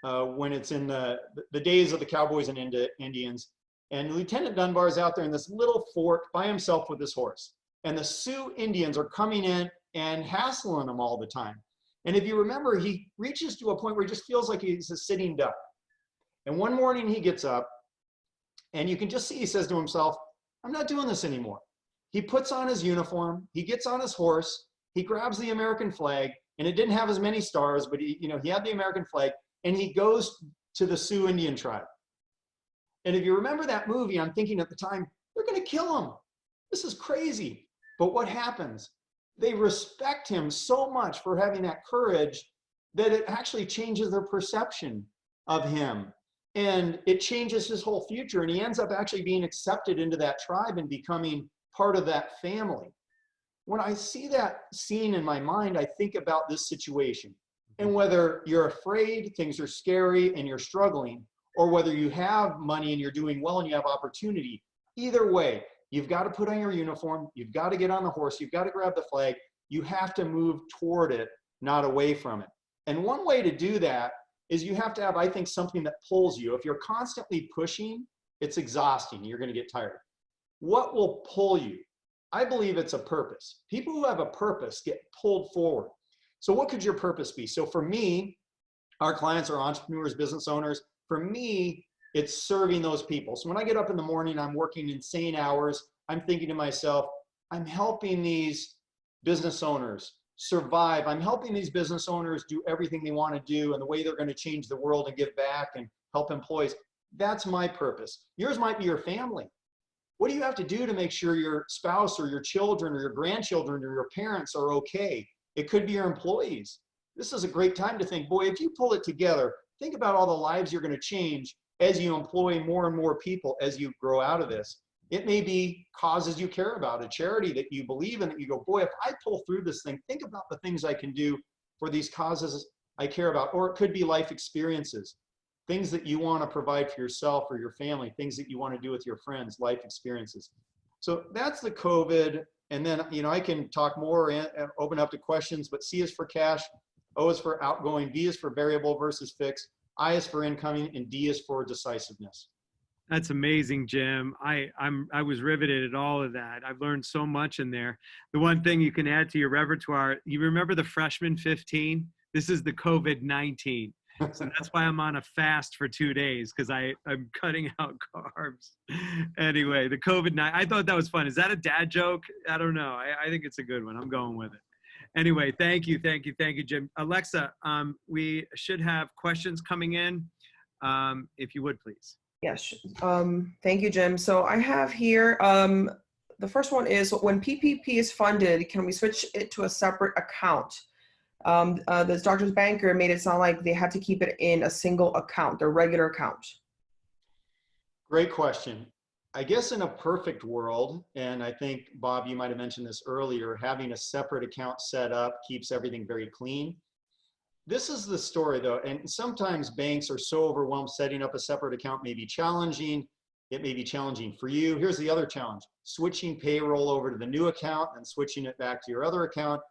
when it's in the days of the Cowboys and Indians. And Lieutenant Dunbar is out there in this little fort by himself with his horse. And the Sioux Indians are coming in and hassling him all the time. And if you remember, he reaches to a point where he just feels like he's a sitting duck. And one morning he gets up, and you can just see he says to himself, I'm not doing this anymore. He puts on his uniform, he gets on his horse, he grabs the American flag, and it didn't have as many stars, but he had the American flag, and he goes to the Sioux Indian tribe. And if you remember that movie, I'm thinking at the time, they're going to kill him. This is crazy. But what happens? They respect him so much for having that courage that it actually changes their perception of him. And it changes his whole future. And he ends up actually being accepted into that tribe and becoming part of that family. When I see that scene in my mind, I think about this situation. And whether you're afraid, things are scary, and you're struggling, or whether you have money and you're doing well and you have opportunity, either way, you've got to put on your uniform, you've got to get on the horse, you've got to grab the flag, you have to move toward it, not away from it. And one way to do that is you have to have, I think, something that pulls you. If you're constantly pushing, it's exhausting, you're going to get tired. What will pull you? I believe it's a purpose. People who have a purpose get pulled forward. So what could your purpose be? So for me, Our clients are entrepreneurs, business owners. For me, it's serving those people. So when I get up in the morning, I'm working insane hours. I'm thinking to myself, I'm helping these business owners survive. I'm helping these business owners do everything they want to do and the way they're going to change the world and give back and help employees. That's my purpose. Yours might be your family. What do you have to do to make sure your spouse or your children or your grandchildren or your parents are okay? It could be your employees. This is a great time to think, boy, if you pull it together, think about all the lives you're going to change as you employ more and more people as you grow out of this. It may be causes you care about, a charity that you believe in, that you go, boy, if I pull through this thing, think about the things I can do for these causes I care about. Or it could be life experiences, things that you want to provide for yourself or your family, things that you want to do with your friends, life experiences. So that's the COVID. And then, you know, I can talk more and open up to questions, but C is for cash, O is for outgoing, V is for variable versus fixed, I is for incoming, and D is for decisiveness. That's amazing, Jim. I was riveted at all of that. I've learned so much in there. The one thing you can add to your repertoire, you remember the freshman 15? This is the COVID-19. So that's why I'm on a fast for 2 days, because I'm cutting out carbs. Anyway, the COVID-19, I thought that was fun. Is that a dad joke? I don't know. I think it's a good one. I'm going with it. Anyway, thank you, Jim. Alexa, we should have questions coming in, if you would, please. Yes. Thank you, Jim. So I have here, the first one is, when PPP is funded, can we switch it to a separate account? This doctor's banker made it sound like they had to keep it in a single account, their regular account. Great question. I guess in a perfect world, and I think, Bob, you might have mentioned this earlier, having a separate account set up keeps everything very clean. This is the story though, and sometimes banks are so overwhelmed, setting up a separate account may be challenging. It may be challenging for you. Here's the other challenge: switching payroll over to the new account and switching it back to your other account.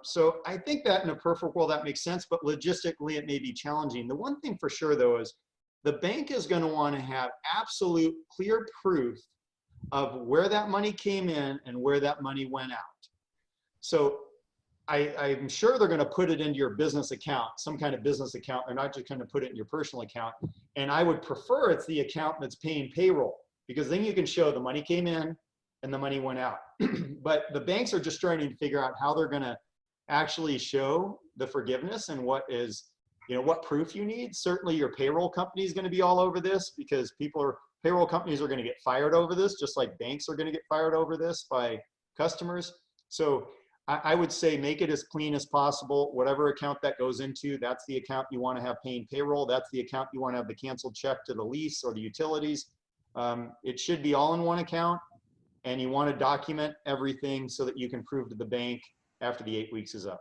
So I think that in a perfect world that makes sense, but logistically it may be challenging. The one thing for sure though is the bank is going to want to have absolute clear proof of where that money came in and where that money went out. So I'm sure they're going to put it into your business account, some kind of business account. They're not just going to put it in your personal account. And I would prefer it's the account that's paying payroll, because then you can show the money came in and the money went out. But the banks are just trying to figure out how they're going to actually show the forgiveness and what is, you know, what proof you need. Certainly your payroll company is going to be all over this, because payroll companies are going to get fired over this, just like banks are going to get fired over this by customers. So I would say make it as clean as possible. Whatever account that goes into, that's the account you want to have paying payroll. That's the account you want to have the canceled check to the lease or the utilities. It should be all in one account, and you want to document everything so that you can prove to the bank after the 8 weeks is up.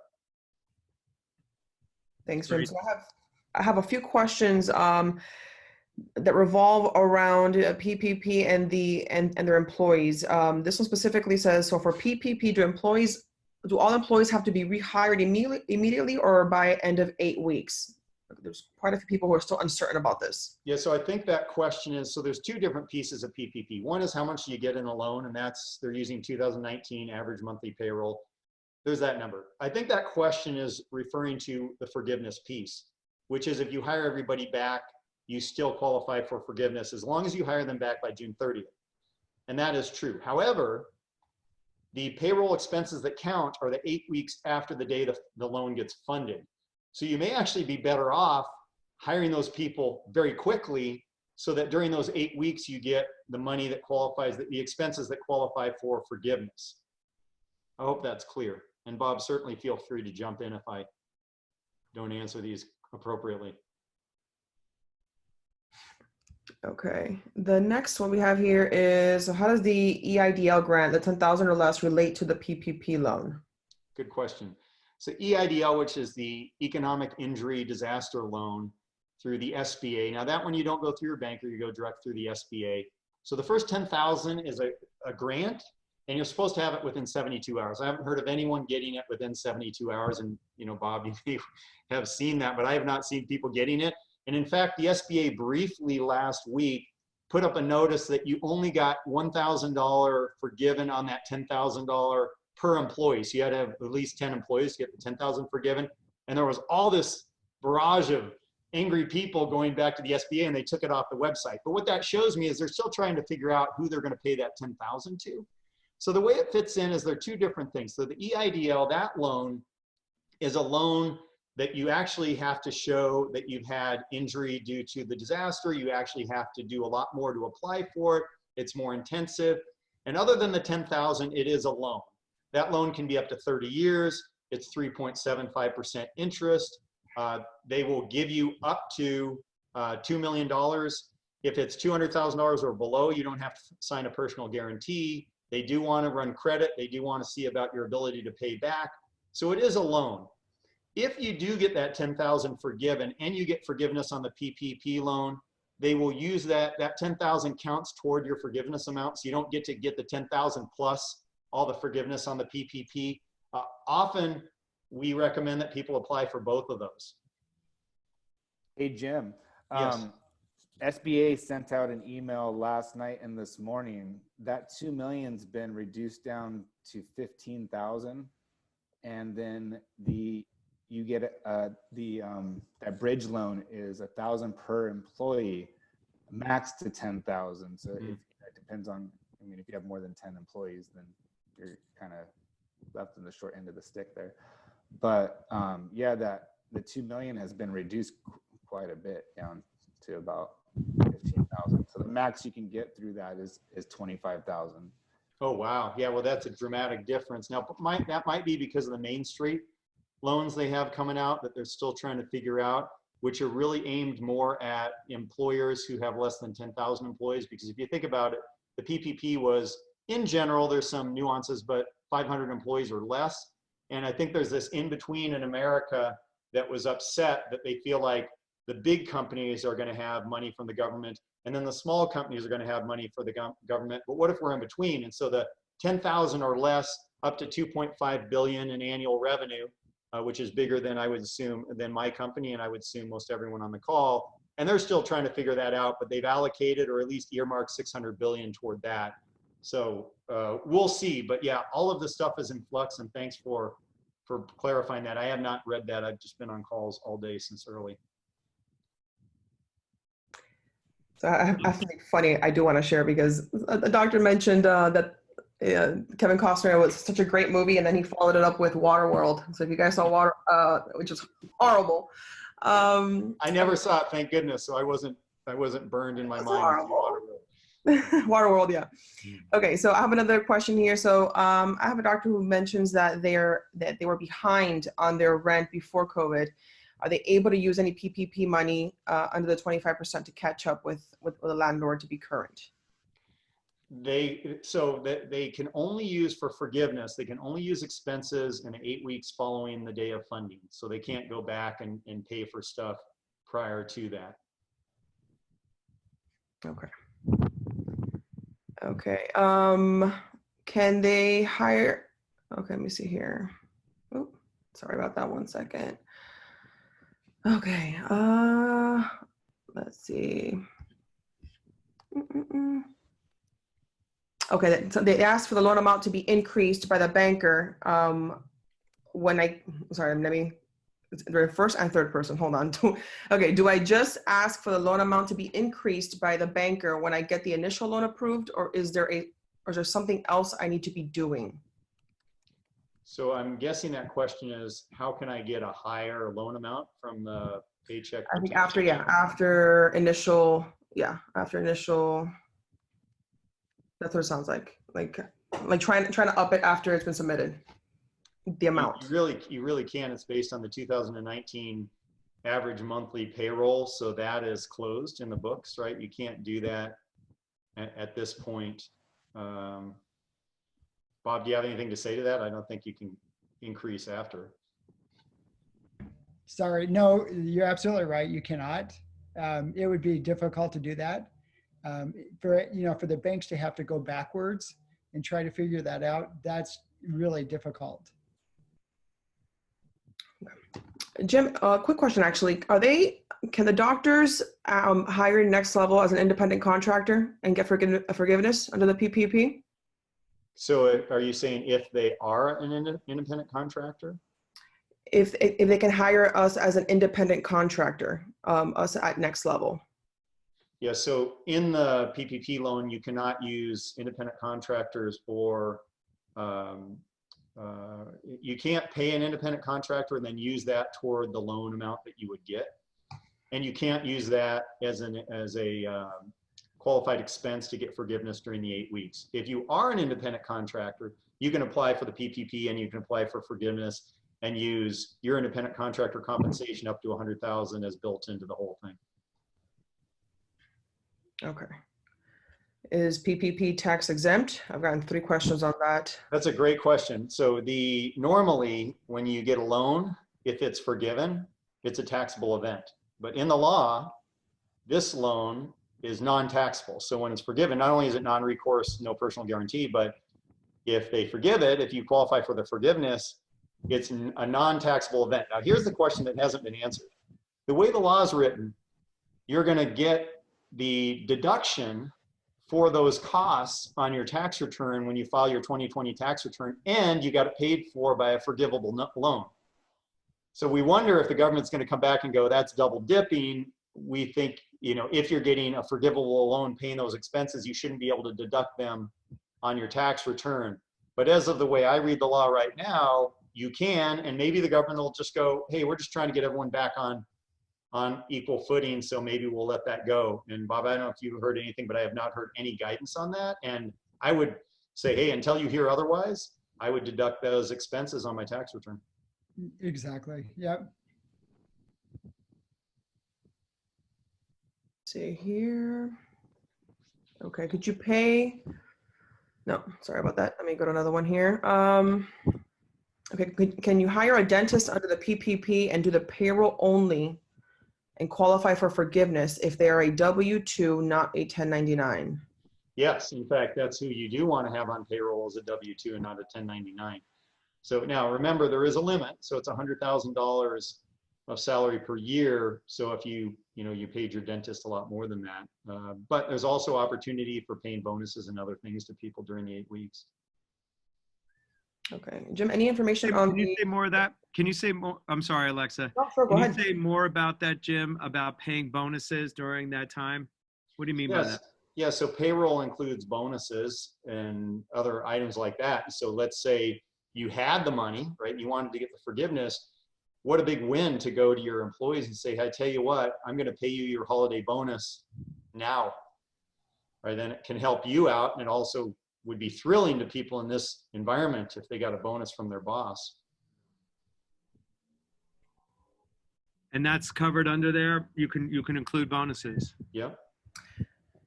Thanks, Jim. So I have a few questions that revolve around PPP and their employees. This one specifically says, so for PPP, do all employees have to be rehired immediately or by end of 8 weeks? There's quite a few people who are still uncertain about this. Yeah, so I think that question is, so there's two different pieces of PPP. One is how much do you get in a loan, and they're using 2019 average monthly payroll. There's that number. I think that question is referring to the forgiveness piece, which is if you hire everybody back, you still qualify for forgiveness as long as you hire them back by June 30th. And that is true. However, the payroll expenses that count are the 8 weeks after the day the loan gets funded. So you may actually be better off hiring those people very quickly, so that during those 8 weeks you get the money that qualifies, the expenses that qualify for forgiveness. I hope that's clear. And Bob, certainly feel free to jump in if I don't answer these appropriately. Okay, the next one we have here is, how does the EIDL grant, the 10,000 or less, relate to the PPP loan? Good question. So EIDL, which is the Economic Injury Disaster Loan through the SBA. Now that one you don't go through your banker, you go direct through the SBA. So the first 10,000 is a grant, and you're supposed to have it within 72 hours. I haven't heard of anyone getting it within 72 hours. And you know, Bob, you may have seen that, but I have not seen people getting it. And in fact, the SBA briefly last week put up a notice that you only got $1,000 forgiven on that $10,000 per employee. So you had to have at least 10 employees to get the $10,000 forgiven. And there was all this barrage of angry people going back to the SBA, and they took it off the website. But what that shows me is they're still trying to figure out who they're going to pay that $10,000 to. So the way it fits in is there are two different things. So the EIDL, that loan is a loan that you actually have to show that you've had injury due to the disaster. You actually have to do a lot more to apply for it. It's more intensive. And other than the $10,000, it is a loan. That loan can be up to 30 years. It's 3.75% interest. They will give you up to $2 million. If it's $200,000 or below, you don't have to sign a personal guarantee. They do want to run credit. They do want to see about your ability to pay back. So it is a loan. If you do get that $10,000 forgiven and you get forgiveness on the PPP loan, they will use that $10,000 counts toward your forgiveness amount. So you don't get to get the $10,000 plus all the forgiveness on the PPP. Often we recommend that people apply for both of those. Hey, Jim. Yes. SBA sent out an email last night and this morning that $2 million's been reduced down to 15,000, and then you get that bridge loan is 1,000 per employee, max to 10,000. So it depends on. I mean, if you have more than 10 employees, then you're kind of left in the short end of the stick there. But yeah, that the 2 million has been reduced quite a bit down to about 15,000. So the max you can get through that is 25,000. Oh, wow. Yeah, well, that's a dramatic difference. Now, that might be because of the Main Street loans they have coming out that they're still trying to figure out, which are really aimed more at employers who have less than 10,000 employees. Because if you think about it, the PPP was, in general, there's some nuances, but 500 employees or less. And I think there's this in between in America that was upset that they feel like the big companies are going to have money from the government, and then the small companies are going to have money for the government. But what if we're in between? And so the 10,000 or less up to 2.5 billion in annual revenue, which is bigger than I would assume than my company, and I would assume most everyone on the call. And they're still trying to figure that out, but they've allocated or at least earmarked 600 billion toward that. So we'll see. But yeah, all of the stuff is in flux, and thanks for clarifying that. I have not read that. I've just been on calls all day since early. So I have something funny I do want to share, because the doctor mentioned that Kevin Costner was such a great movie, and then he followed it up with Waterworld. So if you guys saw Water, which is horrible. I never saw it, thank goodness. So I wasn't burned in my mind. Waterworld, yeah. Okay, so I have another question here. So I have a doctor who mentions that they were behind on their rent before COVID. Are they able to use any PPP money under the 25% to catch up with the landlord to be current? They can only use for forgiveness. They can only use expenses in 8 weeks following the day of funding. So they can't go back and pay for stuff prior to that. Okay. Okay. Can they hire? Okay, let me see here. Oh, sorry about that. 1 second. Okay. Let's see. Okay, so they asked for the loan amount to be increased by the banker. The first and third person, hold on. Okay, do I just ask for the loan amount to be increased by the banker when I get the initial loan approved, or is there something else I need to be doing? So I'm guessing that question is, how can I get a higher loan amount from the paycheck? I think after initial, that's what it sounds like. Like trying to up it after it's been submitted. The amount. You really can. It's based on the 2019 average monthly payroll. So that is closed in the books, right? You can't do that at this point. Bob, do you have anything to say to that? I don't think you can increase after. Sorry, no, you're absolutely right. You cannot. It would be difficult to do that. For the banks to have to go backwards and try to figure that out, that's really difficult. Jim, quick question actually. Can the doctors hire NextLevel as an independent contractor and get forgiveness under the PPP? So are you saying if they are an independent contractor? if they can hire us as an independent contractor, us at NextLevel. Yeah, so in the PPP loan, you cannot use independent contractors or you can't pay an independent contractor and then use that toward the loan amount that you would get. And you can't use that as a qualified expense to get forgiveness during the 8 weeks. If you are an independent contractor, you can apply for the PPP and you can apply for forgiveness and use your independent contractor compensation up to $100,000 as built into the whole thing. Okay. Is PPP tax exempt? I've gotten 3 questions on that. That's a great question. So normally when you get a loan, if it's forgiven, it's a taxable event. But in the law, this loan is non-taxable. So when it's forgiven, not only is it non-recourse, no personal guarantee, but if they forgive it, if you qualify for the forgiveness, it's a non-taxable event. Now, here's the question that hasn't been answered. The way the law is written, you're going to get the deduction for those costs on your tax return when you file your 2020 tax return, and you got it paid for by a forgivable loan. So we wonder if the government's going to come back and go, that's double dipping. We think, if you're getting a forgivable loan paying those expenses, you shouldn't be able to deduct them on your tax return. But as of the way I read the law right now, you can, and maybe the government will just go, hey, we're just trying to get everyone back on equal footing, so maybe we'll let that go. And Bob, I don't know if you've heard anything, but I have not heard any guidance on that. And I would say, hey, until you hear otherwise, I would deduct those expenses on my tax return. Exactly. Yep. See here. Okay, could you pay? No, sorry about that. Let me go to another one here. Okay, can you hire a dentist under the PPP and do the payroll only and qualify for forgiveness if they are a W-2, not a 1099? Yes, in fact, that's who you do want to have on payroll as a W-2 and not a 1099. So now remember, there is a limit. So it's $100,000 of salary per year. So if you paid your dentist a lot more than that, but there's also opportunity for paying bonuses and other things to people during the 8 weeks. Okay, Jim, any information on Can you say more of that? Can you say more? I'm sorry, Alexa. Oh, sure, go Can ahead. you say more about that, Jim, about paying bonuses during that time? What do you mean by that? Yeah, so payroll includes bonuses and other items like that. So let's say you had the money, right? You wanted to get the forgiveness. What a big win to go to your employees and say, I tell you what, I'm going to pay you your holiday bonus now. Right? Then it can help you out, and it also would be thrilling to people in this environment if they got a bonus from their boss. And that's covered under there. You can include bonuses. Yep.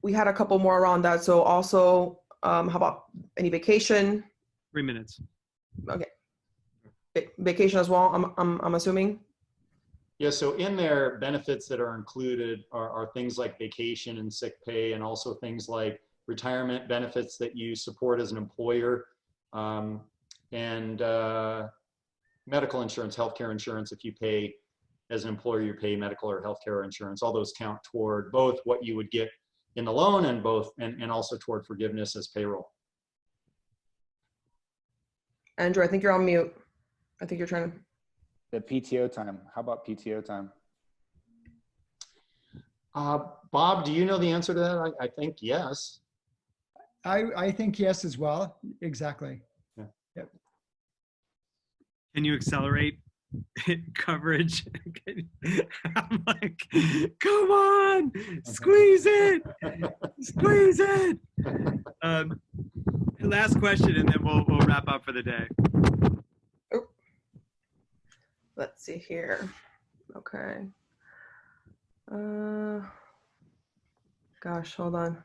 We had a couple more around that. So also, how about any vacation? 3 minutes. Okay. Vacation as well, I'm assuming? Yeah, so in their benefits that are included are things like vacation and sick pay, and also things like retirement benefits that you support as an employer, and medical insurance, healthcare insurance. If you pay as an employer, you pay medical or healthcare insurance. All those count toward both what you would get in the loan and also toward forgiveness as payroll. Andrew, I think you're on mute. I think you're trying to. The PTO time. How about PTO time? Bob, do you know the answer to that? I think yes. I think yes as well. Exactly. Yeah. Yep. Can you accelerate coverage? I'm like, come on, squeeze it, squeeze it. Last question, and then we'll wrap up for the day. Oh. Let's see here. Okay. Gosh, hold on.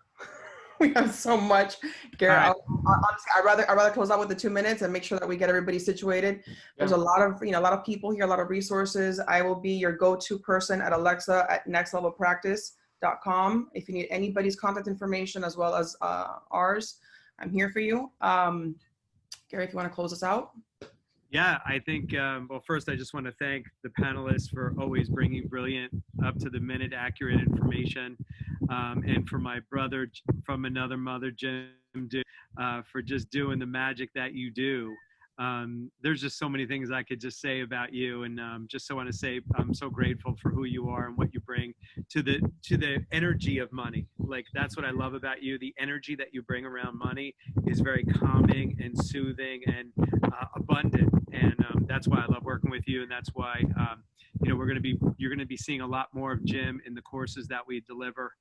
We have so much. Garrett, Right. I'd rather close out with the 2 minutes and make sure that we get everybody situated. There's a lot of people here, a lot of resources. I will be your go-to person at Alexa at nextlevelpractice.com. If you need anybody's contact information as well as ours, I'm here for you. Gary, if you want to close us out. Yeah, I think, well, first, I just want to thank the panelists for always bringing brilliant, up-to-the-minute, accurate information, and for my brother from another mother, Jim, for just doing the magic that you do. There's just so many things I could just say about you, and just so want to say I'm so grateful for who you are and what you bring to the energy of money. Like, that's what I love about you. The energy that you bring around money is very calming and soothing and abundant, and that's why I love working with you, and that's why you're going to be seeing a lot more of Jim in the courses that we deliver.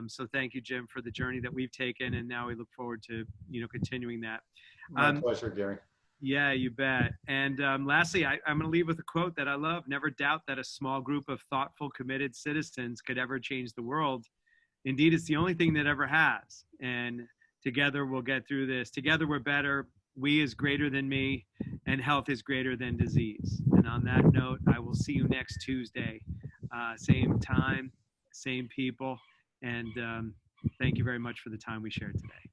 So thank you, Jim, for the journey that we've taken, and now we look forward to continuing that. My pleasure, Gary. Yeah, you bet. And lastly, I'm going to leave with a quote that I love. Never doubt that a small group of thoughtful, committed citizens could ever change the world. Indeed, it's the only thing that ever has. And together we'll get through this. Together we're better. We is greater than me, and health is greater than disease. And on that note, I will see you next Tuesday. Same time, same people. And thank you very much for the time we shared today.